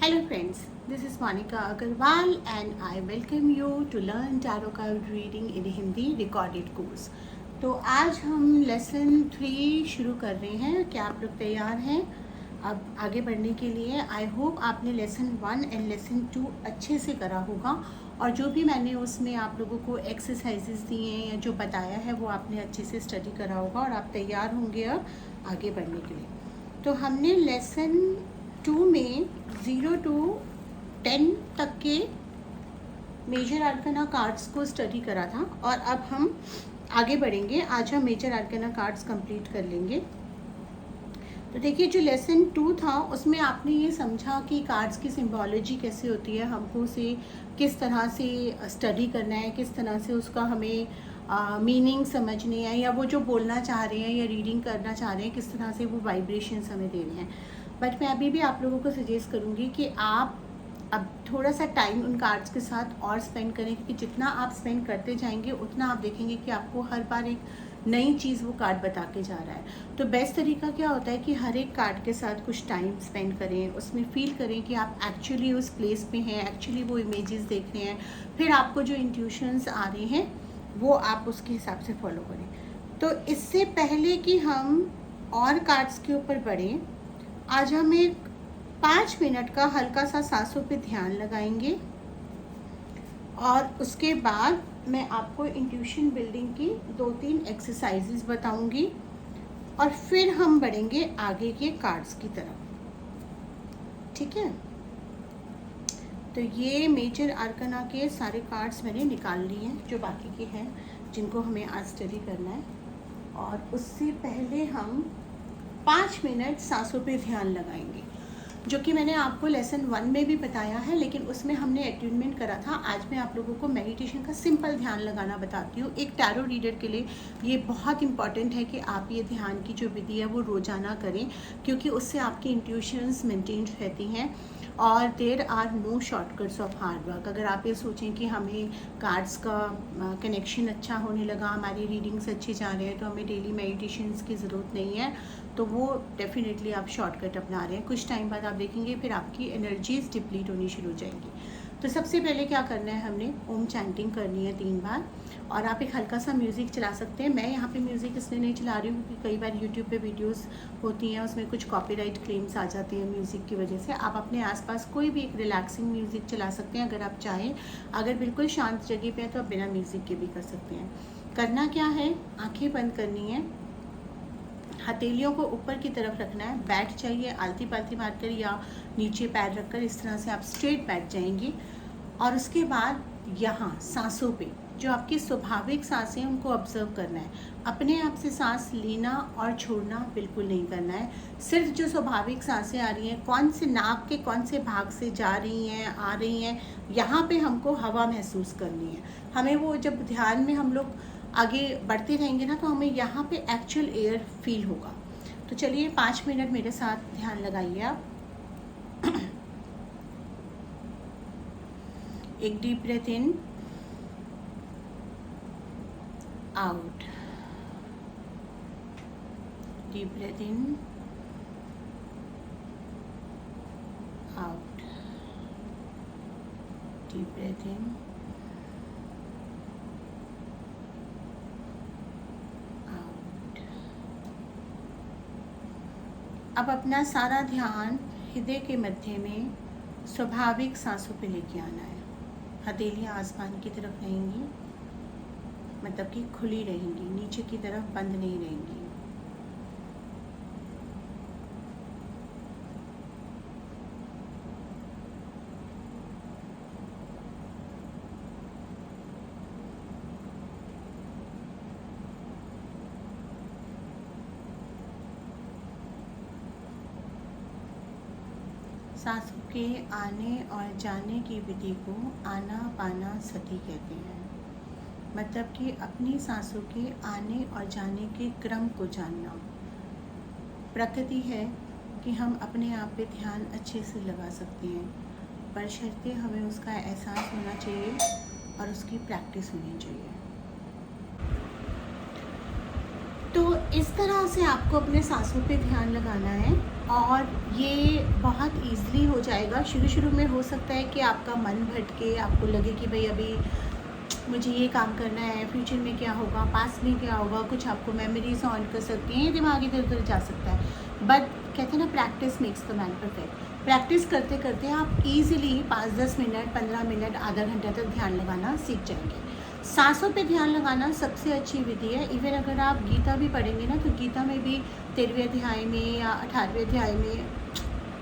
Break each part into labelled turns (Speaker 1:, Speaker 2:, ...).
Speaker 1: Hello friends, this is Monica Agarwal and I welcome you to learn tarot card reading in Hindi recorded course. तो आज हम lesson 3 शुरू कर रहे हैं। क्या आप लोग तैयार हैं अब आगे बढ़ने के लिए? आई होप आपने लेसन 1 एंड लेसन 2 अच्छे से करा होगा और जो भी मैंने उसमें आप लोगों को एक्सरसाइजेस दिए हैं या जो बताया है वो आपने अच्छे से स्टडी करा होगा और आप तैयार होंगे अब आगे बढ़ने के लिए। तो हमने लेसन 2 में 0 to 10 तक के मेजर आर्कना कार्ड्स को स्टडी करा था और अब हम आगे बढ़ेंगे। आज हम मेजर आर्कना कार्ड्स कंप्लीट कर लेंगे। तो देखिए, जो लेसन 2 था उसमें आपने ये समझा कि कार्ड्स की सिंबोलॉजी कैसे होती है, हमको उसे किस तरह से स्टडी करना है, किस तरह से उसका हमें मीनिंग समझने हैं या वो जो बोलना चाह रहे हैं या रीडिंग करना चाह रहे हैं किस तरह से वो वाइब्रेशंस हमें दे रहे हैं। बट मैं अभी भी आप लोगों को सजेस्ट करूँगी कि आप अब थोड़ा सा टाइम उन कार्ड्स के साथ और स्पेंड करें, क्योंकि जितना आप स्पेंड करते जाएंगे उतना आप देखेंगे कि आपको हर बार एक नई चीज़ वो कार्ड बता के जा रहा है। तो बेस्ट तरीका क्या होता है कि हर एक कार्ड के साथ कुछ टाइम स्पेंड करें, उसमें फील करें कि आप एक्चुअली उस प्लेस पे हैं, एक्चुअली वो इमेजेस देख रहे हैं, फिर आपको जो इंट्यूशंस आ रहे हैं वो आप उसके हिसाब से फॉलो करें। तो इससे पहले कि हम और कार्ड्स के ऊपर बढ़ें, आज हम एक 5 मिनट का हल्का सा सांसों पे ध्यान लगाएंगे और उसके बाद मैं आपको इंट्यूशन बिल्डिंग की 2-3 एक्सरसाइजेस बताऊंगी और फिर हम बढ़ेंगे आगे के कार्ड्स की तरफ। ठीक है, तो ये मेजर आर्कना के सारे कार्ड्स मैंने निकाल लिए हैं जो बाकी के हैं जिनको हमें आज स्टडी करना है। और उससे पहले हम 5 मिनट सांसों पे ध्यान लगाएंगे, जो कि मैंने आपको लेसन 1 में भी बताया है, लेकिन उसमें हमने अट्यूनमेंट करा था। आज मैं आप लोगों को मेडिटेशन का सिंपल ध्यान लगाना बताती हूँ। एक टैरो रीडर के लिए ये बहुत इंपॉर्टेंट है कि आप ये ध्यान की जो विधि है वो रोज़ाना करें, क्योंकि उससे आपकी इंट्यूशंस मेंटेन रहती हैं और there are no shortcuts of hard work. अगर आप ये सोचें कि हमें कार्ड्स का कनेक्शन अच्छा होने लगा, हमारी रीडिंग्स अच्छे जा रहे हैं, तो हमें डेली मेडिटेशंस की ज़रूरत नहीं है, तो वो डेफिनेटली आप शॉर्टकट अपना रहे हैं। कुछ टाइम बाद आप देखेंगे फिर आपकी एनर्जीज डिप्लीट होनी शुरू हो जाएंगी। तो सबसे पहले क्या करना है, हमने ओम चैंटिंग करनी है 3 बार और आप एक हल्का सा म्यूज़िक चला सकते हैं। मैं यहाँ पे म्यूज़िक इसलिए नहीं चला रही हूँ क्योंकि कई बार यूट्यूब पे वीडियोस होती हैं, उसमें कुछ कॉपीराइट क्लेम्स आ जाते हैं म्यूज़िक की वजह से। आप अपने आसपास कोई भी एक रिलैक्सिंग म्यूज़िक चला सकते हैं अगर आप चाहें। अगर बिल्कुल शांत जगह पे हैं तो आप बिना म्यूज़िक के भी कर सकते हैं। करना क्या है, आँखें बंद करनी है, हथेलियों को ऊपर की तरफ रखना है, बैठ जाइए आलती पालती मारकर या नीचे पैर रखकर, इस तरह से आप स्ट्रेट बैठ जाएंगे। और उसके बाद यहाँ सांसों पे जो आपकी स्वाभाविक सांसें हैं उनको ऑब्जर्व करना है। अपने आप से सांस लेना और छोड़ना बिल्कुल नहीं करना है। सिर्फ जो स्वाभाविक सांसें आ रही हैं, कौन से नाक के कौन से भाग से जा रही हैं आ रही हैं, यहाँ पे हमको हवा महसूस करनी है। हमें वो जब ध्यान में हम लोग आगे बढ़ते रहेंगे ना, तो हमें यहाँ पे एक्चुअल एयर फील होगा। तो चलिए 5 मिनट मेरे साथ ध्यान लगाइए आप। एक deep breath in, out, deep breath in, out, deep breath in, out. अब अपना सारा ध्यान हृदय के मध्य में स्वाभाविक सांसों पे लेके आना है। हथेलियाँ आसमान की तरफ रहेंगी, मतलब कि खुली रहेंगी, नीचे की तरफ बंद नहीं रहेंगी। सांसों के आने और जाने की विधि को आनापानसति कहते हैं। मतलब कि अपनी सांसों के आने और जाने के क्रम को जानना। प्रकृति है कि हम अपने आप पे ध्यान अच्छे से लगा सकते हैं, बशर्ते हमें उसका एहसास होना चाहिए और उसकी प्रैक्टिस होनी चाहिए। तो इस तरह से आपको अपने सांसों पे ध्यान लगाना है और ये बहुत ईज़िली हो जाएगा। शुरू में हो सकता है कि आपका मन भटके, आपको लगे कि भाई अभी मुझे ये काम करना है, फ्यूचर में क्या होगा, पास्ट में क्या होगा, कुछ आपको मेमोरीज ऑन कर सकती हैं, दिमाग इधर उधर जा सकता है। बट कहते हैं ना, practice makes the man perfect. Practice करते करते आप इजीली 5-10 मिनट, 15 मिनट, आधा घंटा तक ध्यान लगाना सीख जाएंगे। सांसों पे ध्यान लगाना सबसे अच्छी विधि है। इवन अगर आप गीता भी पढ़ेंगे ना, तो गीता में भी 13वें अध्याय में या 18वें अध्याय में,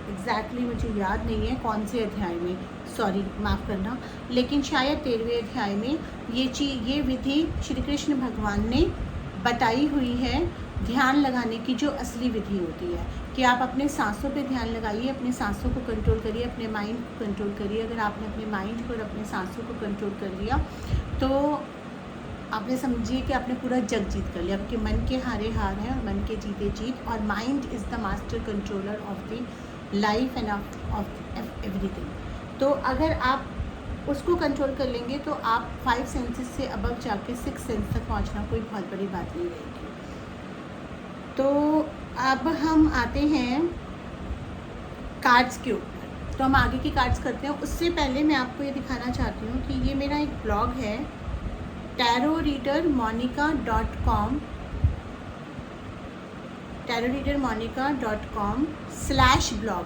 Speaker 1: एग्जैक्टली मुझे याद नहीं है कौन से अध्याय में, सॉरी माफ़ करना, लेकिन शायद 13वें अध्याय में ये विधि श्री कृष्ण भगवान ने बताई हुई है। ध्यान लगाने की जो असली विधि होती है कि आप अपने सांसों पे ध्यान लगाइए, अपने सांसों को कंट्रोल करिए, अपने माइंड को कंट्रोल करिए। अगर आपने अपने माइंड को और अपने सांसों को कंट्रोल कर लिया तो आपने समझिए कि आपने पूरा जग जीत कर लिया। आपके मन के हारे हार है और मन के जीते जीत। और mind is the master controller of the life end of everything. तो अगर आप उसको कंट्रोल कर लेंगे तो आप 5 सेंसेस से अबव जाके 6 सेंस तक पहुंचना कोई बहुत बड़ी बात नहीं रहेगी। तो अब हम आते हैं कार्ड्स के ऊपर। तो हम आगे की कार्ड्स करते हैं। उससे पहले मैं आपको ये दिखाना चाहती हूँ कि ये मेरा एक ब्लॉग है, tarotreadermonica.com, tarotreadermonica.com/blog,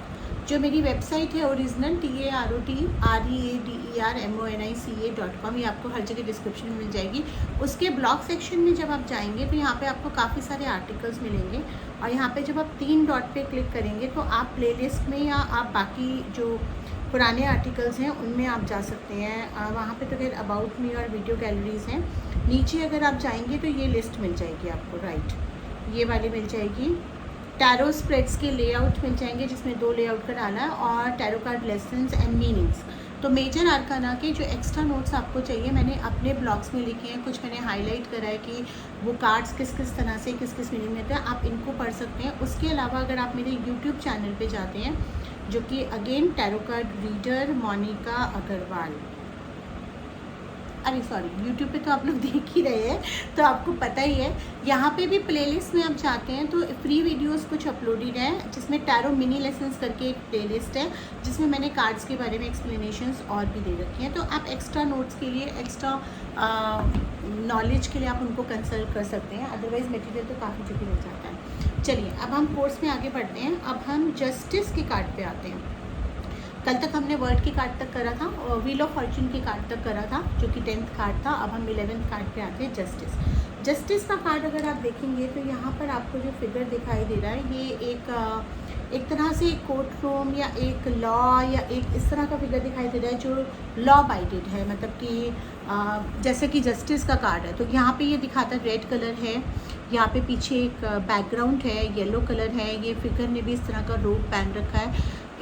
Speaker 1: जो मेरी वेबसाइट है ओरिजिनल, tarotreadermonica.com। ये आपको हर जगह डिस्क्रिप्शन में मिल जाएगी। उसके ब्लॉग सेक्शन में जब आप जाएंगे तो यहाँ पे आपको काफ़ी सारे आर्टिकल्स मिलेंगे और यहाँ पे जब आप 3 डॉट पे क्लिक करेंगे तो आप प्लेलिस्ट में या आप बाकी जो पुराने आर्टिकल्स हैं उनमें आप जा सकते हैं। वहाँ पे तो खैर अबाउट मी और वीडियो गैलरीज़ हैं। नीचे अगर आप जाएंगे तो ये लिस्ट मिल जाएगी आपको, राइट, ये वाली मिल जाएगी। टैरो स्प्रेड्स के लेआउट मिल जाएंगे जिसमें 2 लेआउट का डाला है, और tarot card lessons and meanings. तो मेजर आर्काना के जो एक्स्ट्रा नोट्स आपको चाहिए मैंने अपने ब्लॉग्स में लिखे हैं, कुछ मैंने हाईलाइट करा है कि वो कार्ड्स किस किस तरह से किस किस मीनिंग में हैं, आप इनको पढ़ सकते हैं। उसके अलावा अगर आप मेरे यूट्यूब चैनल पे जाते हैं जो कि again tarot card reader Monika Agarwal, अरे सॉरी, यूट्यूब पे तो आप लोग देख ही रहे हैं तो आपको पता ही है। यहाँ पे भी प्लेलिस्ट में आप जाते हैं तो फ्री वीडियोस कुछ अपलोडेड है, जिसमें टैरो मिनी लेसन्स करके एक प्लेलिस्ट है जिसमें मैंने कार्ड्स के बारे में एक्सप्लेनेशंस और भी दे रखी हैं। तो आप एक्स्ट्रा नोट्स के लिए, एक्स्ट्रा नॉलेज के लिए आप उनको कंसल्ट कर सकते हैं। अदरवाइज़ मटेरियल तो काफ़ी जगह मिल जाता है। चलिए अब हम कोर्स में आगे बढ़ते हैं। अब हम जस्टिस के कार्ड पे आते हैं। कल तक हमने वर्ड के कार्ड तक करा था और व्हील ऑफ फॉर्चून के कार्ड तक करा था जो कि 10th कार्ड था। अब हम 11th कार्ड पे आते हैं, जस्टिस। जस्टिस का कार्ड अगर आप देखेंगे तो यहाँ पर आपको जो फिगर दिखाई दे रहा है ये एक तरह से एक कोर्ट रूम या एक लॉ या एक इस तरह का फिगर दिखाई दे रहा है जो लॉ बाइडेड है, मतलब कि जैसे कि जस्टिस का कार्ड है। तो यहाँ पे ये दिखाता है रेड कलर है, यहाँ पे पीछे एक बैकग्राउंड है, येलो कलर है, ये फिगर ने भी इस तरह का रोब पहन रखा है।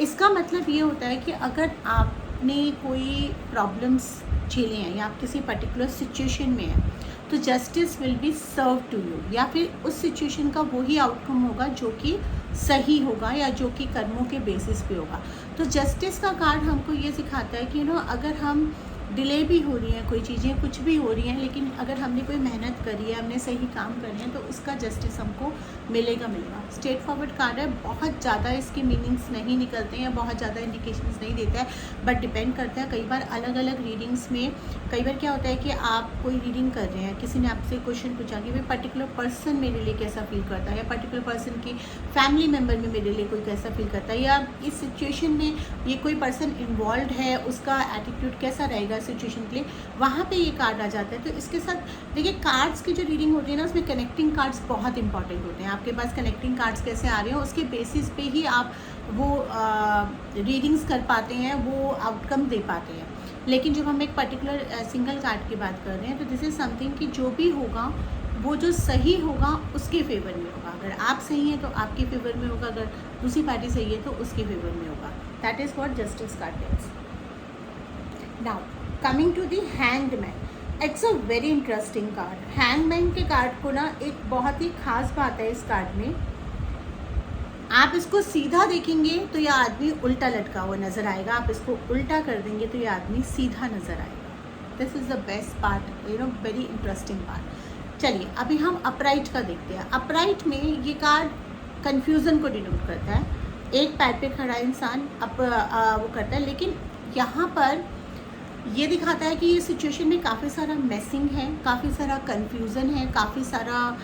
Speaker 1: इसका मतलब ये होता है कि अगर आपने कोई प्रॉब्लम्स झेले हैं या आप किसी पर्टिकुलर सिचुएशन में हैं तो justice will be serve to you, या फिर उस सिचुएशन का वही आउटकम होगा जो कि सही होगा या जो कि कर्मों के बेसिस पे होगा। तो जस्टिस का कार्ड हमको ये सिखाता है कि अगर हम डिले भी हो रही हैं, कोई चीज़ें कुछ भी हो रही हैं, लेकिन अगर हमने कोई मेहनत करी है, हमने सही काम करे हैं तो उसका जस्टिस हमको मिलेगा। स्ट्रेट फॉरवर्ड कार्ड है, बहुत ज़्यादा इसके मीनिंग्स नहीं निकलते हैं, बहुत ज़्यादा इंडिकेशंस नहीं देता है, बट डिपेंड करता है। कई बार अलग अलग रीडिंग्स में कई बार क्या होता है कि आप कोई रीडिंग कर रहे हैं, किसी ने आपसे क्वेश्चन पूछा कि भाई पर्टिकुलर पर्सन मेरे लिए कैसा फील करता है, या पर्टिकुलर पर्सन की फैमिली मेम्बर में मेरे लिए कोई कैसा फील करता है, या इस सिचुएशन में ये कोई पर्सन इन्वॉल्व है उसका एटीट्यूड कैसा रहेगा सिचुएशन के लिए, वहाँ पे ये कार्ड आ जाता है। तो इसके साथ देखिए, कार्ड्स की जो रीडिंग होती है ना, उसमें कनेक्टिंग कार्ड्स बहुत इंपॉर्टेंट होते हैं। आपके पास कनेक्टिंग कार्ड्स कैसे आ रहे हैं उसके बेसिस पे ही आप वो रीडिंग्स कर पाते हैं, वो आउटकम दे पाते हैं। लेकिन जब हम एक पर्टिकुलर सिंगल कार्ड की बात कर रहे हैं तो दिस इज़ समथिंग कि जो भी होगा वो जो सही होगा उसके फेवर में होगा। अगर आप सही हैं तो आपके फेवर में होगा, अगर दूसरी पार्टी सही है तो उसके फेवर में होगा। That is what justice card means. Now coming to the hangman, it's a very interesting card. Hangman के कार्ड को ना एक बहुत ही खास बात है इस कार्ड में, आप इसको सीधा देखेंगे तो यह आदमी उल्टा लटका हुआ नज़र आएगा, आप इसको उल्टा कर देंगे तो यह आदमी सीधा नज़र आएगा। This is the best part, very interesting part. चलिए अभी हम अपराइट का देखते हैं। अपराइट में ये कार्ड कन्फ्यूज़न को डिनोट करता है। एक पैर पे खड़ा इंसान वो करता है, लेकिन यहाँ पर ये दिखाता है कि ये सिचुएशन में काफ़ी सारा मैसिंग है, काफ़ी सारा कन्फ्यूज़न है, काफ़ी सारा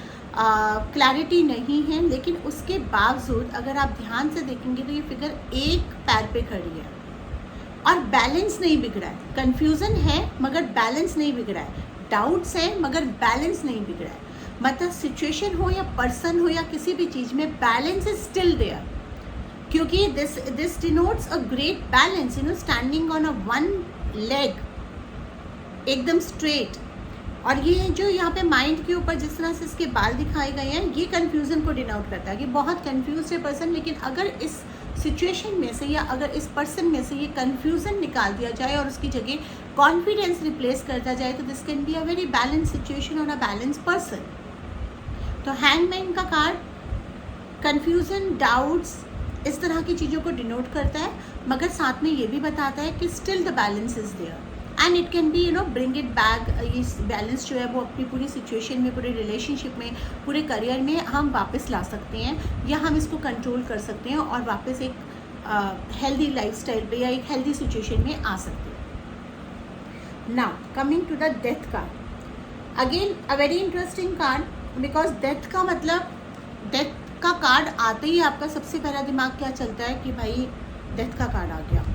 Speaker 1: क्लैरिटी नहीं है। लेकिन उसके बावजूद अगर आप ध्यान से देखेंगे तो ये फिगर एक पैर पे खड़ी है और बैलेंस नहीं बिगड़ा है। कन्फ्यूज़न है मगर बैलेंस नहीं बिगड़ा है, डाउट्स है मगर बैलेंस नहीं बिगड़ा है। मतलब सिचुएशन हो या पर्सन हो या किसी भी चीज़ में बैलेंस इज स्टिल देयर, क्योंकि this denotes a great balance, you know, standing on a one leg एकदम स्ट्रेट। और ये जो यहाँ पे माइंड के ऊपर जिस तरह से इसके बाल दिखाए गए हैं, ये कन्फ्यूज़न को डिनोट करता है कि बहुत कन्फ्यूज है पर्सन। लेकिन अगर इस सिचुएशन में से या अगर इस पर्सन में से ये कन्फ्यूज़न निकाल दिया जाए और उसकी जगह कॉन्फिडेंस रिप्लेस कर दिया जाए तो this can be a very balance situation और अ बैलेंस पर्सन। तो हैंगमैन का कार्ड कन्फ्यूज़न, डाउट्स, इस तरह की चीज़ों को डिनोट करता है, मगर साथ में ये भी बताता है कि still the balance is there and it can be, you know, bring it back. ये बैलेंस जो है वो अपनी पूरी सिचुएशन में, पूरे रिलेशनशिप में, पूरे करियर में हम वापस ला सकते हैं या हम इसको कंट्रोल कर सकते हैं और वापस एक हेल्दी लाइफस्टाइल पे या एक हेल्दी सिचुएशन में आ सकते हैं। Now coming to the death card, again a very interesting card, because death का मतलब, डेथ का कार्ड आते ही आपका सबसे पहला दिमाग क्या चलता है कि भाई डेथ का कार्ड आ गया,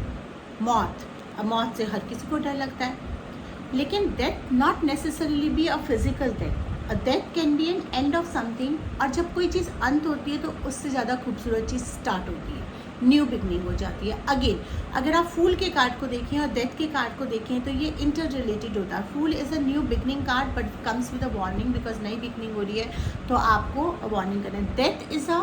Speaker 1: मौत। अब मौत से हर किसी को डर लगता है, लेकिन death not necessarily be a physical death. A death can be an end of something, और जब कोई चीज़ अंत होती है तो उससे ज़्यादा खूबसूरत चीज़ स्टार्ट होती है, न्यू बिगनिंग हो जाती है। अगेन अगर आप फूल के कार्ड को देखें और डेथ के कार्ड को देखें तो ये इंटर रिलेटेड होता है। Fool is a new beginning card but comes with a warning, because नई बिगनिंग हो रही है तो आपको वार्निंग करना है। Death is a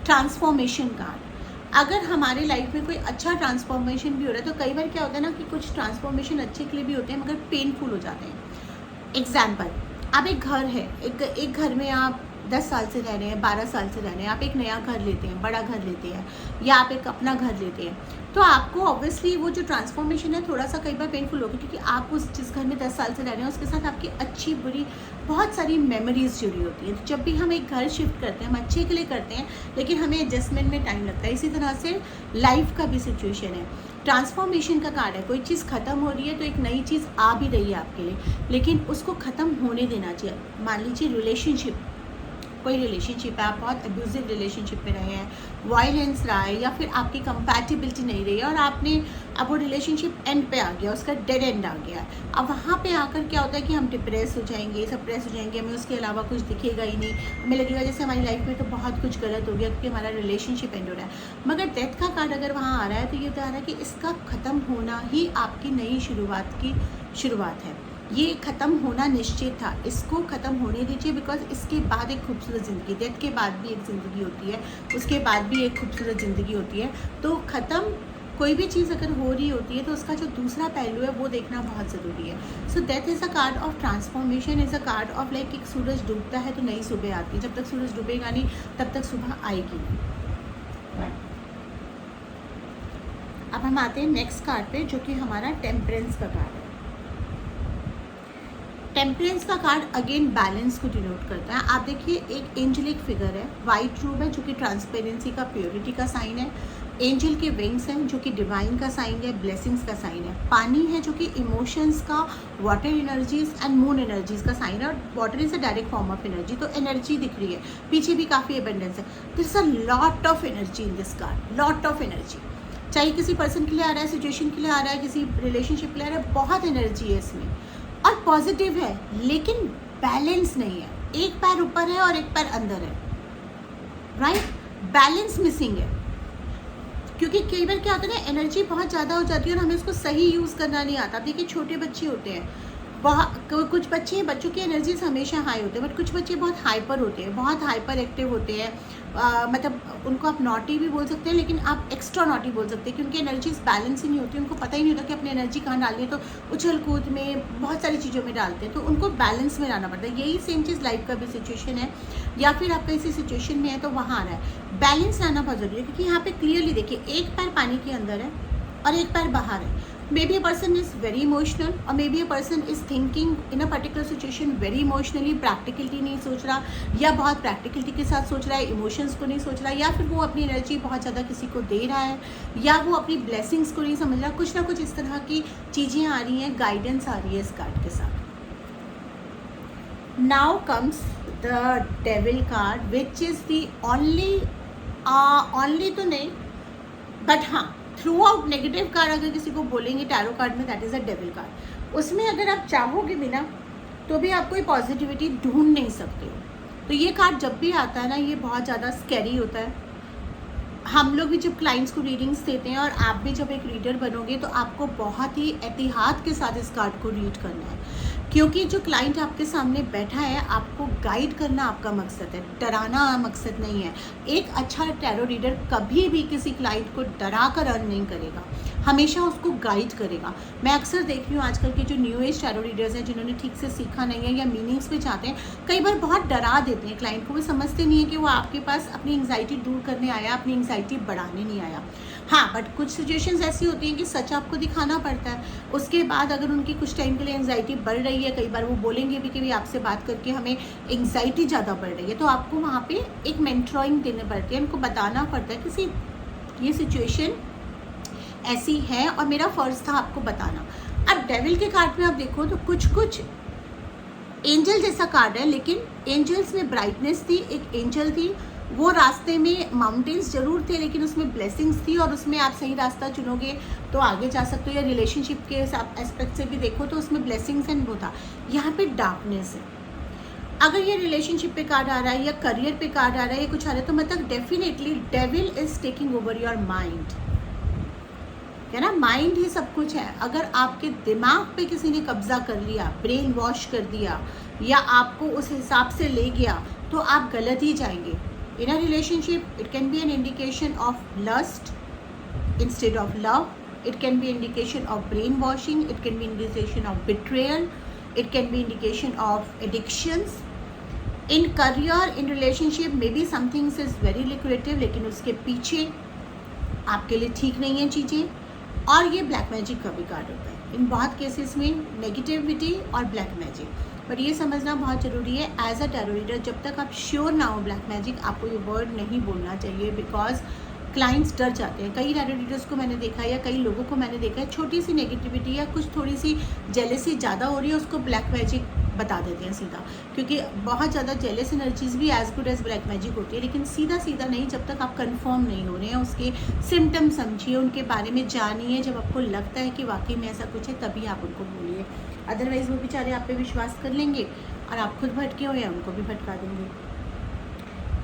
Speaker 1: transformation card. अगर हमारे लाइफ में कोई अच्छा ट्रांसफॉर्मेशन भी हो रहा है तो कई बार क्या होता है ना कि कुछ ट्रांसफॉर्मेशन अच्छे के लिए भी होते हैं मगर पेनफुल हो जाते हैं। एग्जाम्पल, आप एक घर है, एक घर में आप 10 साल से रह रहे हैं, 12 साल से रह रहे हैं, आप एक नया घर लेते हैं, बड़ा घर लेते हैं या आप एक अपना घर लेते हैं, तो आपको ऑब्वियसली वो जो ट्रांसफॉर्मेशन है थोड़ा सा कई बार पेनफुल होगा, क्योंकि आप उस जिस घर में 10 साल से रह रहे हैं उसके साथ आपकी अच्छी बुरी बहुत सारी मेमोरीज जुड़ी होती हैं। तो जब भी हम एक घर शिफ्ट करते हैं हम अच्छे के लिए करते हैं, लेकिन हमें एडजस्टमेंट में टाइम लगता है। इसी तरह से लाइफ का भी सिचुएशन है, ट्रांसफॉर्मेशन का कार्ड है। कोई चीज़ ख़त्म हो रही है तो एक नई चीज़ आ भी रही है आपके लिए, लेकिन उसको ख़त्म होने देना चाहिए। मान लीजिए रिलेशनशिप, कोई रिलेशनशिप है, आप बहुत अब्यूजिव रिलेशनशिप में रहे हैं, वायलेंस रहा है या फिर आपकी कंपैटिबिलिटी नहीं रही है और आपने अब वो रिलेशनशिप एंड पे आ गया, उसका डेड एंड आ गया। अब वहाँ पे आकर क्या होता है कि हम डिप्रेस हो जाएंगे, सप्रेस हो जाएंगे, हमें उसके अलावा कुछ दिखेगा ही नहीं, हमें लगेगा जैसे हमारी लाइफ में तो बहुत कुछ गलत हो गया क्योंकि हमारा रिलेशनशिप एंड हो रहा है। मगर डेथ का कार्ड अगर वहाँ आ रहा है तो ये बता रहा है कि इसका ख़त्म होना ही आपकी नई शुरुआत की शुरुआत है। ये ख़त्म होना निश्चित था, इसको ख़त्म होने दीजिए, बिकॉज इसके बाद एक खूबसूरत ज़िंदगी, डेथ के बाद भी एक ज़िंदगी होती है, उसके बाद भी एक खूबसूरत ज़िंदगी होती है। तो ख़त्म कोई भी चीज़ अगर हो रही होती है तो उसका जो दूसरा पहलू है वो देखना बहुत ज़रूरी है। So death is a card of transformation, is a card of like एक सूरज डूबता है तो नई सुबह आती है, जब तक सूरज डूबेगा नहीं तब तक सुबह आएगी नहीं। अब हम आते हैं नेक्स्ट कार्ड पे जो कि हमारा टेम्परेंस का कार्ड है। टेम्परेंस का कार्ड अगेन बैलेंस को डिनोट करता है। आप देखिए एक एंजलिक फिगर है, वाइट रूब है जो कि ट्रांसपेरेंसी का, प्योरिटी का साइन है। एंजल के विंग्स हैं जो कि डिवाइन का साइन है, ब्लेसिंग्स का साइन है। पानी है जो कि इमोशंस का, water energies and moon energies का साइन है, और water is a direct form of energy. तो एनर्जी दिख रही है, पीछे भी काफ़ी एबंडेंस है। This is a lot of energy in this card, lot of energy. चाहे किसी पर्सन के लिए आ रहा है, सिचुएशन के लिए आ रहा है, किसी रिलेशनशिप के लिए आ रहा है, बहुत एनर्जी है इसमें और पॉजिटिव है, लेकिन बैलेंस नहीं है। एक पैर ऊपर है और एक पैर अंदर है, राइट? बैलेंस मिसिंग है, क्योंकि कई बार क्या होता है ना, एनर्जी बहुत ज़्यादा हो जाती है और हमें उसको सही यूज़ करना नहीं आता। देखिए छोटे बच्चे होते हैं, कुछ बच्चों की एनर्जीज हमेशा हाई होते हैं, बट कुछ बच्चे बहुत हाइपर होते हैं, बहुत हाइपर एक्टिव होते हैं। मतलब उनको आप नॉटी भी बोल सकते हैं, लेकिन आप एक्स्ट्रा नॉटी बोल सकते हैं, क्योंकि एनर्जीज बैलेंस ही नहीं होती, उनको पता ही नहीं होता कि अपनी एनर्जी कहाँ डालनी है, तो उछल कूद में बहुत सारी चीज़ों में डालते हैं, तो उनको बैलेंस में लाना पड़ता है। यही सेम चीज़ लाइफ का भी सिचुएशन है, या फिर आप किसी सिचुएशन में है तो वहाँ आ रहा है, बैलेंस लाना बहुत ज़रूरी है। क्योंकि यहाँ पे क्लियरली देखिए एक पैर पानी के अंदर है और एक पैर बाहर है। May be a person is very emotional और may be a person is thinking in a particular situation very emotionally, practicality नहीं सोच रहा, या बहुत प्रैक्टिकलिटी के साथ सोच रहा है, इमोशंस को नहीं सोच रहा, या फिर वो अपनी एनर्जी बहुत ज़्यादा किसी को दे रहा है, या वो अपनी ब्लेसिंग्स को नहीं समझ रहा। कुछ ना कुछ इस तरह की चीज़ें आ रही हैं, गाइडेंस आ रही है इस कार्ड के साथ। Now comes the devil card which is the only तो नहीं बट हाँ थ्रू आउट नेगेटिव कार्ड अगर किसी को बोलेंगे टैरो कार्ड में, that is a devil card. उसमें अगर आप चाहोगे भी ना तो भी आप कोई पॉजिटिविटी ढूंढ नहीं सकते हो। तो ये कार्ड जब भी आता है ना, ये बहुत ज़्यादा स्कैरी होता है। हम लोग भी जब क्लाइंट्स को रीडिंग्स देते हैं और आप भी जब एक रीडर बनोगे तो आपको बहुत ही एहतियात के साथ इस कार्ड को रीड करना है, क्योंकि जो क्लाइंट आपके सामने बैठा है आपको गाइड करना आपका मकसद है, डराना मकसद नहीं है। एक अच्छा टैरो रीडर कभी भी किसी क्लाइंट को डरा कर अर्न नहीं करेगा, हमेशा उसको गाइड करेगा। मैं अक्सर देख रही हूँ आजकल के जो न्यू एज टैरो रीडर्स हैं जिन्होंने ठीक से सीखा नहीं है या मीनिंग्स पे चाहते हैं, कई बार बहुत डरा देते हैं क्लाइंट को। वो समझते नहीं है कि वो आपके पास अपनी एंग्जाइटी दूर करने आया, अपनी एंग्जाइटी बढ़ाने नहीं आया। हाँ, बट कुछ सिचुएशंस ऐसी होती हैं कि सच आपको दिखाना पड़ता है। उसके बाद अगर उनकी कुछ टाइम के लिए एंग्जाइटी बढ़ रही है, कई बार वो बोलेंगे भी कि आपसे बात करके हमें एंग्जाइटी ज़्यादा बढ़ रही है, तो आपको वहाँ पे एक मेंटरिंग देनी पड़ती है, उनको बताना पड़ता है कि ये सिचुएशन ऐसी है और मेरा फ़र्ज़ था आपको बताना। अब डेविल के कार्ड में आप देखो तो कुछ एंजल जैसा कार्ड है, लेकिन एंजल्स में ब्राइटनेस थी। एक एंजल थी, वो रास्ते में माउंटेन्स जरूर थे लेकिन उसमें ब्लेसिंग्स थी, और उसमें आप सही रास्ता चुनोगे तो आगे जा सकते हो। या रिलेशनशिप के एस्पेक्ट से भी देखो तो उसमें ब्लेसिंग्स एंड वो था। यहाँ पे डार्कनेस है। अगर ये रिलेशनशिप पे कार्ड आ रहा है या करियर पे कार्ड आ रहा है या कुछ आ रहा है, तो मतलब definitely devil is taking over your mind, है ना। माइंड ही सब कुछ है। अगर आपके दिमाग पे किसी ने कब्जा कर लिया, ब्रेन वॉश कर दिया, या आपको उस हिसाब से ले गया, तो आप गलत ही जाएंगे। In a relationship it can be an indication of lust instead of love, it can be indication of brainwashing, it can be indication of betrayal, it can be indication of addictions. In career, in relationship, maybe some things is very lucrative, लेकिन उसके पीछे आपके लिए ठीक नहीं है चीज़ें। और ये ब्लैक मैजिक का भी कार्ड होता है इन बहुत केसेस में, नेगेटिविटी और ब्लैक मैजिक। बट ये समझना बहुत ज़रूरी है एज अ टैरो रीडर, जब तक आप श्योर ना हो ब्लैक मैजिक, आपको ये वर्ड नहीं बोलना चाहिए, बिकॉज क्लाइंट्स डर जाते हैं। कई टैरो रीडर्स को मैंने देखा है या कई लोगों को मैंने देखा है, छोटी सी नेगेटिविटी या कुछ थोड़ी सी जेलेसी ज़्यादा हो रही है, उसको ब्लैक मैजिक बता देते हैं सीधा, क्योंकि बहुत ज़्यादा जेलस एनर्जीज भी as good as black magic होती है। लेकिन सीधा सीधा नहीं, जब तक आप कंफर्म नहीं हो रहे हैं, उसके सिम्टम्स समझिए, उनके बारे में जानिए। जब आपको लगता है कि वाकई में ऐसा कुछ है, तभी आप उनको बोलिए। अदरवाइज़ वो बेचारे आप पे विश्वास कर लेंगे और आप खुद भटके हो या उनको भी भटका देंगे।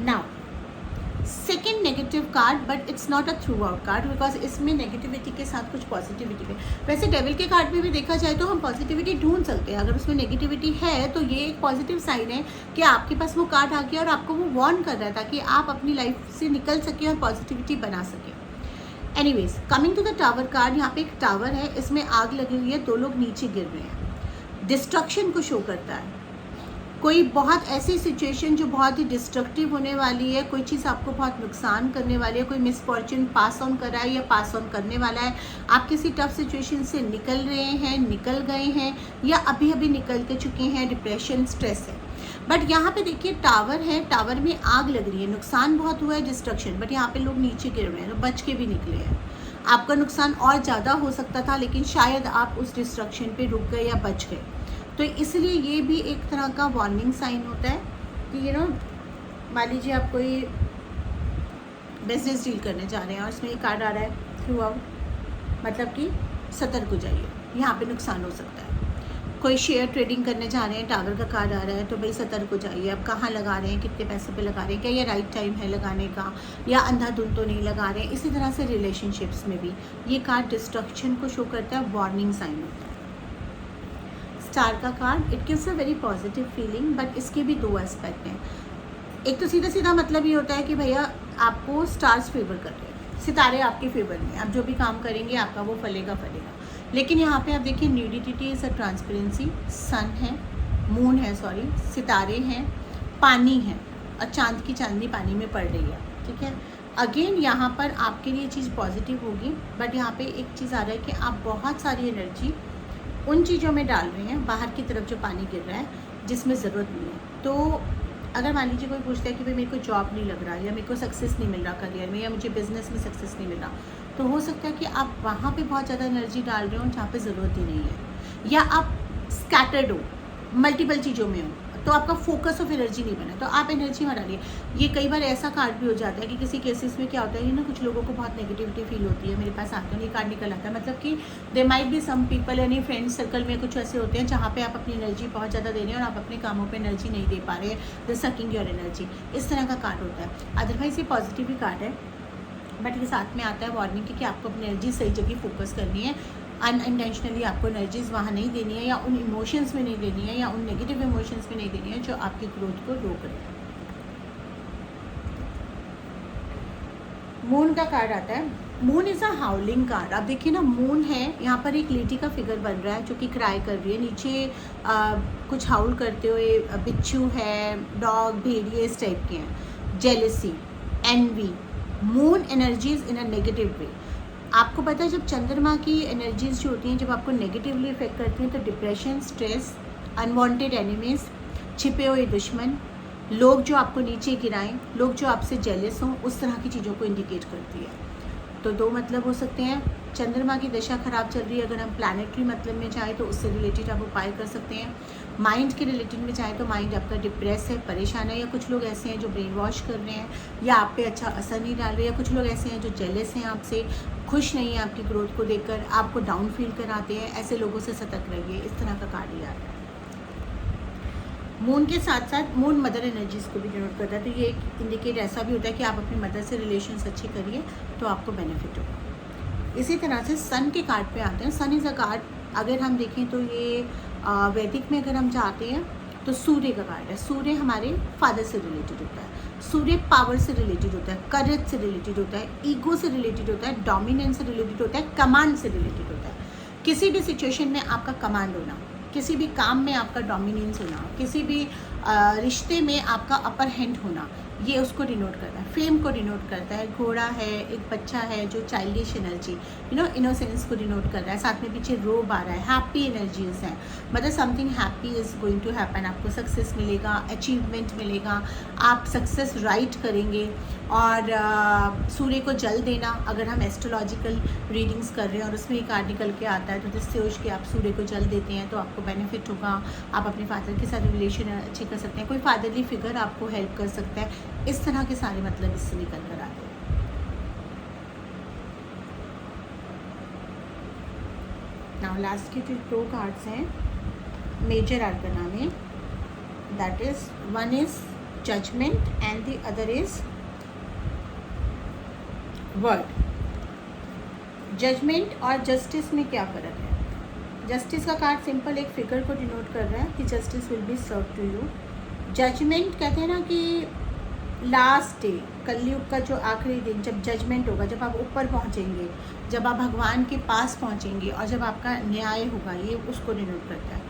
Speaker 1: Now second negative card, but it's not a through out card, because इसमें नेगेटिविटी के साथ कुछ पॉजिटिविटी है। वैसे डेविल के कार्ड में भी देखा जाए तो हम पॉजिटिविटी ढूंढ सकते हैं। अगर उसमें नेगेटिविटी है तो ये एक पॉजिटिव साइन है कि आपके पास वो कार्ड आ गया और आपको वो वार्न कर रहा था कि आप अपनी लाइफ से निकल सकें और पॉजिटिविटी बना सकें। Anyways, coming to the tower card, यहाँ पे एक टावर है, इसमें आग लगी हुई है, 2 लोग नीचे गिर रहे हैं, डिस्ट्रक्शन को शो करता है। कोई बहुत ऐसी सिचुएशन जो बहुत ही डिस्ट्रक्टिव होने वाली है, कोई चीज़ आपको बहुत नुकसान करने वाली है, कोई मिसफॉर्चून पास ऑन कर रहा है या पास ऑन करने वाला है। आप किसी टफ सिचुएशन से निकल रहे हैं, निकल गए हैं, या अभी अभी निकल के चुके हैं। डिप्रेशन, स्ट्रेस है। बट यहाँ पे देखिए टावर है, टावर में आग लग रही है, नुकसान बहुत हुआ है, डिस्ट्रक्शन, बट यहाँ पे लोग नीचे गिर रहे हैं, तो बच के भी निकले हैं। आपका नुकसान और ज़्यादा हो सकता था, लेकिन शायद आप उस डिस्ट्रक्शन पे रुक गए या बच गए। तो इसलिए ये भी एक तरह का वार्निंग साइन होता है कि मान लीजिए आप कोई बिजनेस डील करने जा रहे हैं और उसमें ये कार्ड आ रहा है थ्रू आउट, मतलब कि सतर्क हो जाइए, यहाँ पे नुकसान हो सकता है। कोई शेयर ट्रेडिंग करने जा रहे हैं, टावर का कार्ड आ रहा है, तो भाई सतर्क हो जाइए। आप कहाँ लगा रहे हैं, कितने पैसे पे लगा रहे हैं, क्या ये राइट टाइम है लगाने का, या अंधाधुंध तो नहीं लगा रहे हैं। इसी तरह से रिलेशनशिप्स में भी ये कार्ड डिस्ट्रक्शन को शो करता है, वार्निंग साइन होता है। स्टार का card, it gives a very positive feeling, but इसके भी 2 एस्पेक्ट हैं। एक तो सीधा सीधा मतलब ये होता है कि भैया आपको स्टार्स फेवर कर रहे हैं, सितारे आपके फेवर में, आप जो भी काम करेंगे आपका वो फलेगा फलेगा। लेकिन यहाँ पे आप देखिए न्यूडिटी इज़ अ ट्रांसपेरेंसी, सन है, मून है, सॉरी, सितारे हैं, पानी है, और चांद की चांदनी पानी में पड़ रही है, ठीक है। अगेन यहाँ पर आपके लिए चीज़ पॉजिटिव होगी, बट यहाँ पे एक चीज़ आ रहा है कि आप बहुत सारी एनर्जी उन चीज़ों में डाल रहे हैं बाहर की तरफ जो पानी गिर रहा है, जिसमें ज़रूरत नहीं है। तो अगर मान लीजिए कोई पूछता है कि भाई मेरे को जॉब नहीं लग रहा, या मेरे को सक्सेस नहीं मिल रहा करियर में, या मुझे बिज़नेस में सक्सेस नहीं मिल रहा, तो हो सकता है कि आप वहाँ पे बहुत ज़्यादा एनर्जी डाल रहे हो जहाँ पे ज़रूरत ही नहीं है, या आप स्कैटर्ड हो, मल्टीपल चीज़ों में हो, तो आपका फोकस ऑफ एनर्जी नहीं बना, तो आप एनर्जी में डालिए। ये कई बार ऐसा कार्ड भी हो जाता है कि किसी केसेस में क्या होता है ना, कुछ लोगों को बहुत नेगेटिविटी फील होती है, मेरे पास आते हैं, ये कार्ड निकल आता है, मतलब कि they might be some people, यानी फ्रेंड सर्कल में कुछ ऐसे होते हैं जहाँ पे आप अपनी एनर्जी बहुत ज़्यादा दे रहे हैं और आप अपने कामों पे एनर्जी नहीं दे पा रहे हैं, दे सकिंग योर एनर्जी, इस तरह का कार्ड होता है। अदरवाइज ये पॉजिटिव ही कार्ड है, बट ये साथ में आता है वार्निंग कि आपको अपनी एनर्जी सही जगह फोकस करनी है। अनइंटेंशनली आपको एनर्जीज वहाँ नहीं देनी है, या उन इमोशंस में नहीं देनी है, या उन नेगेटिव इमोशंस में नहीं देनी है जो आपकी ग्रोथ को रोक रहे हैं। मून का कार्ड आता है। Moon is a हाउलिंग card. आप देखिए ना, मून है, यहाँ पर एक लेडी का फिगर बन रहा है जो कि क्राई कर रही है, नीचे कुछ हाउल करते हुए बिच्छू है, डॉग, भेड़िए इस टाइप के हैं। Jealousy, envy, moon energies in a negative way. आपको पता है जब चंद्रमा की एनर्जीज जो होती हैं, जब आपको नेगेटिवली इफेक्ट करती हैं, तो डिप्रेशन, स्ट्रेस, अनवांटेड एनिमीज, छिपे हुए दुश्मन, लोग जो आपको नीचे गिराएं, लोग जो आपसे जेलस हों, उस तरह की चीज़ों को इंडिकेट करती है। तो दो मतलब हो सकते हैं। चंद्रमा की दशा खराब चल रही है, अगर हम प्लानिटरी मतलब में चाहें तो उससे रिलेटेड आप उपाय कर सकते हैं। माइंड के रिलेटेड में चाहें तो माइंड आपका डिप्रेस है, परेशान है, या कुछ लोग ऐसे हैं जो ब्रेन वॉश कर रहे हैं या आप पे अच्छा असर नहीं डाल रहे, या कुछ लोग ऐसे हैं जो जेलस हैं आपसे, खुश नहीं है आपकी ग्रोथ को देखकर, आपको डाउन फील कराते हैं। ऐसे लोगों से सतर्क रहिए, इस तरह का कार्ड ही आ रहा है। मून के साथ साथ मून मदर एनर्जीज को भी डिनोट करता है, तो ये एक इंडिकेट ऐसा भी होता है कि आप अपनी मदर से रिलेशंस अच्छे करिए तो आपको बेनिफिट होगा। इसी तरह से सन के कार्ड पे आते हैं। सन इज़ अ कार्ड, अगर हम देखें तो ये वैदिक में अगर हम चाहते हैं तो सूर्य का कार्ड है। सूर्य हमारे फादर से रिलेटेड होता है, सूर्य पावर से रिलेटेड होता है, करेज से रिलेटेड होता है, ईगो से रिलेटेड होता है, डोमिनेंस से रिलेटेड होता है, कमांड से रिलेटेड होता है। किसी भी सिचुएशन में आपका कमांड होना, किसी भी काम में आपका डोमिनेंस होना, किसी भी रिश्ते में आपका अपर हैंड होना, ये उसको डिनोट करता है। फेम को डिनोट करता है। घोड़ा है, एक बच्चा है जो चाइल्डिश एनर्जी, इनोसेंस को डिनोट कर रहा है। साथ में पीछे रोब आ रहा है, हैप्पी एनर्जीज हैं, मतलब something happy is going to happen. आपको सक्सेस मिलेगा, अचीवमेंट मिलेगा, आप सक्सेस राइट करेंगे। और सूर्य को जल देना, अगर हम एस्ट्रोलॉजिकल रीडिंग्स कर रहे हैं और उसमें एक कार्ड निकल के आता है, तो जिससे उसके आप सूर्य को जल देते हैं तो आपको बेनिफिट होगा। आप अपने फादर के साथ रिलेशन अच्छे कर सकते हैं, कोई फादरली फिगर आपको हेल्प कर सकता है। इस तरह के सारे मतलब इससे निकल कर आते हैं। नाउ लास्ट के जो 2 कार्ड्स हैं मेजर आर्कना में, that is one is judgement and the other is word. Judgement और जस्टिस में क्या फ़र्क है? जस्टिस का कार्ड सिंपल एक फिगर को डिनोट कर रहा है कि justice will be serve to you. Judgement कहते हैं ना कि लास्ट डे, कलयुग का जो आखिरी दिन, जब जजमेंट होगा, जब आप ऊपर पहुंचेंगे, जब आप भगवान के पास पहुंचेंगे और जब आपका न्याय होगा, ये उसको डिनोट करता है।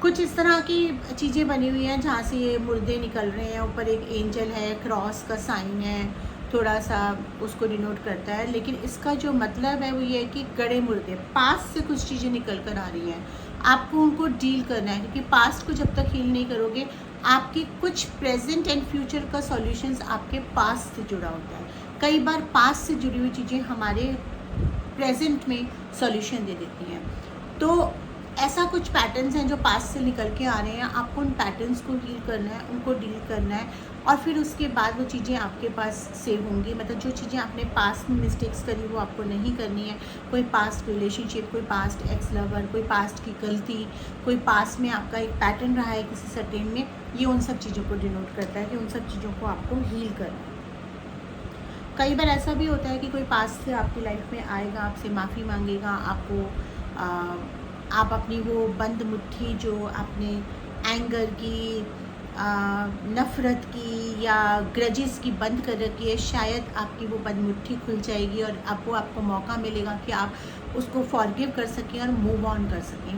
Speaker 1: कुछ इस तरह की चीज़ें बनी हुई हैं जहाँ से ये मुर्दे निकल रहे हैं, ऊपर एक एंजल है, क्रॉस का साइन है, थोड़ा सा उसको डिनोट करता है। लेकिन इसका जो मतलब है वो ये है कि गड़े मुर्दे, पास्ट से कुछ चीज़ें निकल कर आ रही हैं, आपको उनको डील करना है, क्योंकि पास्ट को जब तक हील नहीं करोगे, आपकी कुछ प्रेजेंट एंड फ्यूचर का सॉल्यूशंस आपके पास्ट से जुड़ा होता है। कई बार पास्ट से जुड़ी हुई चीज़ें हमारे प्रेजेंट में सॉल्यूशन दे देती हैं। तो ऐसा कुछ पैटर्न्स हैं जो पास्ट से निकल के आ रहे हैं, आपको उन पैटर्न्स को हील करना है, उनको डील करना है, और फिर उसके बाद वो चीज़ें आपके पास सेव होंगी। मतलब जो चीज़ें आपने पास्ट में मिस्टेक्स करी वो आपको नहीं करनी है। कोई पास्ट रिलेशनशिप, कोई पास्ट एक्स लवर, कोई पास्ट की गलती, कोई पास्ट में आपका एक पैटर्न रहा है किसी सर्टेन में, ये उन सब चीज़ों को डिनोट करता है कि उन सब चीज़ों को आपको हील करना है। कई बार ऐसा भी होता है कि कोई पास्ट से आपकी लाइफ में आएगा, आपसे माफ़ी मांगेगा, आपको आप अपनी वो बंद मुट्ठी जो आपने एंगर की, नफ़रत की या ग्रजेस की बंद कर रखी है, शायद आपकी वो बंद मुट्ठी खुल जाएगी और आपको मौका मिलेगा कि आप उसको फॉरगिव कर सकें और मूव ऑन कर सकें।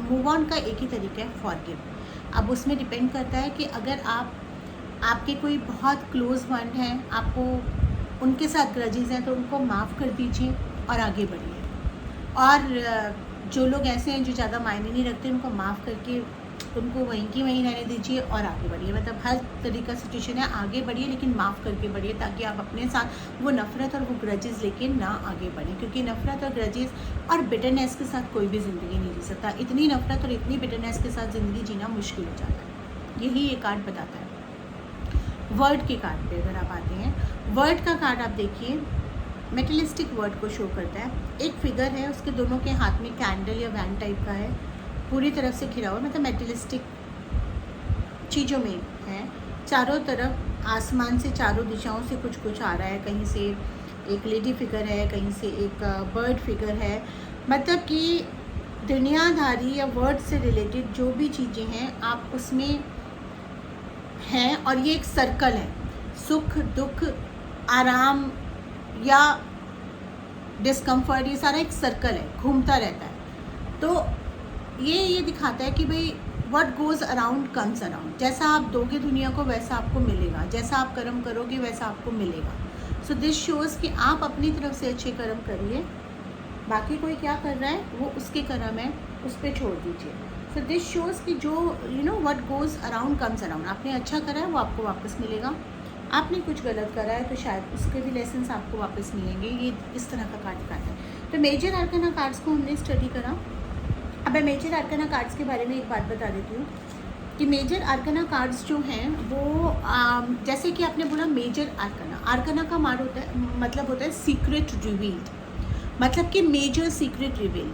Speaker 1: मूव ऑन का एक ही तरीका है, फॉरगिव। अब उसमें डिपेंड करता है कि अगर आप आपके कोई बहुत क्लोज वन हैं, आपको उनके साथ ग्रजेस हैं, तो उनको माफ़ कर दीजिए और आगे बढ़िए। और जो लोग ऐसे हैं जो ज़्यादा मायने नहीं रखते, उनको माफ़ करके उनको वहीं की वहीं रहने दीजिए और आगे बढ़िए। मतलब हर तरीका सिचुएशन है, आगे बढ़िए लेकिन माफ़ करके बढ़िए, ताकि आप अपने साथ वो नफ़रत और वो ग्रजेस लेके ना आगे बढ़ें। क्योंकि नफ़रत और ग्रजेस और बिटरनेस के साथ कोई भी ज़िंदगी नहीं जी सकता। इतनी नफ़रत और इतनी बिटरनेस के साथ ज़िंदगी जीना मुश्किल हो जाता है। यही ये कार्ड बताता है। वर्ड के कार्ड पे अगर आप आते हैं, वर्ड का कार्ड आप देखिए, मेटलिस्टिक वर्ड को शो करता है। एक फिगर है, उसके दोनों के हाथ में कैंडल या वैन टाइप का है, पूरी तरफ से घिरा हुआ, मतलब मेटलिस्टिक चीज़ों में है। चारों तरफ आसमान से चारों दिशाओं से कुछ कुछ आ रहा है। कहीं से एक लेडी फिगर है, कहीं से एक बर्ड फिगर है। मतलब कि दुनियादारी या वर्ड से रिलेटेड जो भी चीज़ें हैं आप उसमें हैं। और ये एक सर्कल है, सुख दुख आराम या डिस्कम्फर्ट, ये सारा एक सर्कल है, घूमता रहता है। तो ये दिखाता है कि भाई what goes around comes around. जैसा आप दोगे दुनिया को वैसा आपको मिलेगा, जैसा आप कर्म करोगे वैसा आपको मिलेगा। सो दिस शोज़ कि आप अपनी तरफ से अच्छे कर्म करिए, बाकी कोई क्या कर रहा है वो उसके कर्म है, उस पर छोड़ दीजिए। सो दिस शोज़ कि जो what goes around comes around. आपने अच्छा करा है वो आपको वापस मिलेगा, आपने कुछ गलत करा है तो शायद उसके भी लेसन्स आपको वापस मिलेंगे। ये इस तरह का कार्ड दिखाता है। तो मेजर आर्काना कार्ड्स को हमने स्टडी करा। अब मैं मेजर आर्काना कार्ड्स के बारे में एक बात बता देती हूँ कि मेजर आर्काना कार्ड्स जो हैं वो जैसे कि आपने बोला मेजर आर्काना का मतलब होता है सीक्रेट रिवील्ड, मतलब कि मेजर सीक्रेट रिवील।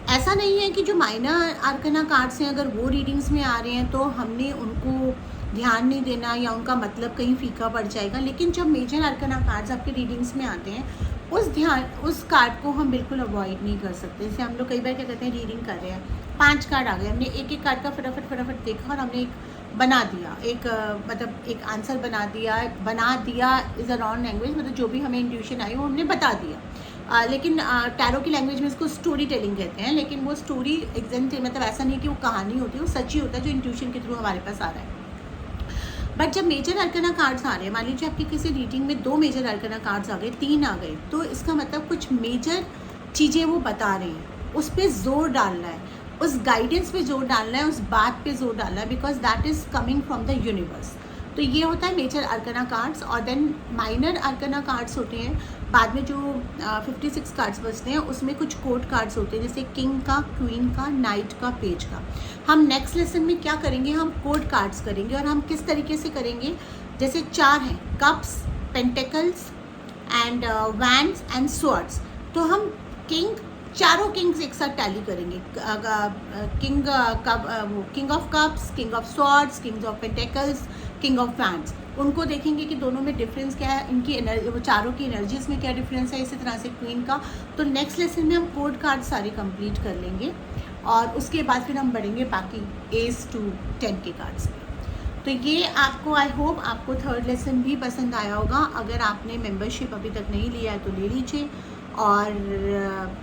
Speaker 1: ऐसा नहीं है कि जो माइनर आर्काना कार्ड्स हैं अगर वो रीडिंग्स में आ रहे हैं तो हमने उनको ध्यान नहीं देना या उनका मतलब कहीं फीका पड़ जाएगा। लेकिन जब मेजर आर्काना कार्ड्स आपके रीडिंग्स में आते हैं उस कार्ड को हम बिल्कुल अवॉइड नहीं कर सकते। जैसे हम लोग कई बार क्या कहते हैं, रीडिंग कर रहे हैं, 5 कार्ड आ गए, हमने एक एक कार्ड का फटाफट देखा और हमने एक बना दिया, मतलब एक आंसर बना दिया इज़ अ रॉन्ग लैंग्वेज, मतलब जो भी हमें इंट्यूशन आई वो हमने बता दिया। लेकिन टैरो की लैंग्वेज में इसको स्टोरी टेलिंग कहते हैं। लेकिन वो स्टोरी एग्जैक्ट मतलब ऐसा नहीं कि वो कहानी होती है, वो सच ही होता है जो इंट्यूशन के थ्रू हमारे पास आ रहा है। बट जब मेजर आर्काना कार्ड्स आ रहे हैं, मान लीजिए आपकी किसी रीडिंग में 2 मेजर आर्काना कार्ड्स आ गए, 3 आ गए, तो इसका मतलब कुछ मेजर चीज़ें वो बता रहे हैं, उस पर जोर डालना है, उस गाइडेंस पे जोर डालना है, उस बात पे जोर डालना है, because that is coming from the universe. तो ये होता है मेजर आर्काना कार्ड्स। और देन माइनर आर्काना कार्ड्स होते हैं बाद में, जो 56 कार्ड्स बचते हैं उसमें कुछ कोड कार्ड्स होते हैं, जैसे किंग का, क्वीन का, नाइट का, पेज का। हम नेक्स्ट लेसन में क्या करेंगे, हम कोड कार्ड्स करेंगे। और हम किस तरीके से करेंगे, जैसे 4 हैं, cups, pentacles and wands and swords. तो हम चारों किंग्स एक साथ टैली करेंगे, king of cups, king of swords, king of pentacles, king of wands. उनको देखेंगे कि दोनों में डिफरेंस क्या है, इनकी वो चारों की एनर्जीज में क्या डिफरेंस है। इसी तरह से क्वीन का। तो नेक्स्ट लेसन में हम कोड कार्ड सारे कंप्लीट कर लेंगे और उसके बाद फिर हम बढ़ेंगे बाकी एज टू 10 के कार्ड्स में। तो ये आपको, आई होप आपको 3rd लेसन भी पसंद आया होगा। अगर आपने मेंबरशिप अभी तक नहीं लिया है तो ले लीजिए। और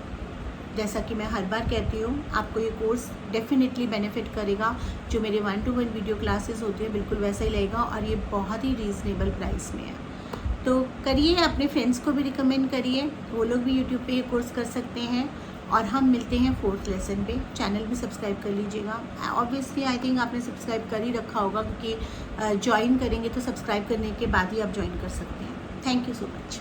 Speaker 1: जैसा कि मैं हर बार कहती हूँ, आपको ये कोर्स डेफिनेटली बेनिफिट करेगा। जो मेरे 1-to-1 वीडियो क्लासेस होती है बिल्कुल वैसा ही लगेगा और ये बहुत ही रीज़नेबल प्राइस में है। तो करिए, अपने फ्रेंड्स को भी रिकमेंड करिए, वो लोग भी यूट्यूब पे ये कोर्स कर सकते हैं। और हम मिलते हैं 4th लेसन पे। चैनल भी सब्सक्राइब कर लीजिएगा। ऑब्वियसली आई थिंक आपने सब्सक्राइब कर ही रखा होगा, क्योंकि ज्वाइन करेंगे तो सब्सक्राइब करने के बाद ही आप ज्वाइन कर सकते हैं। Thank you so much.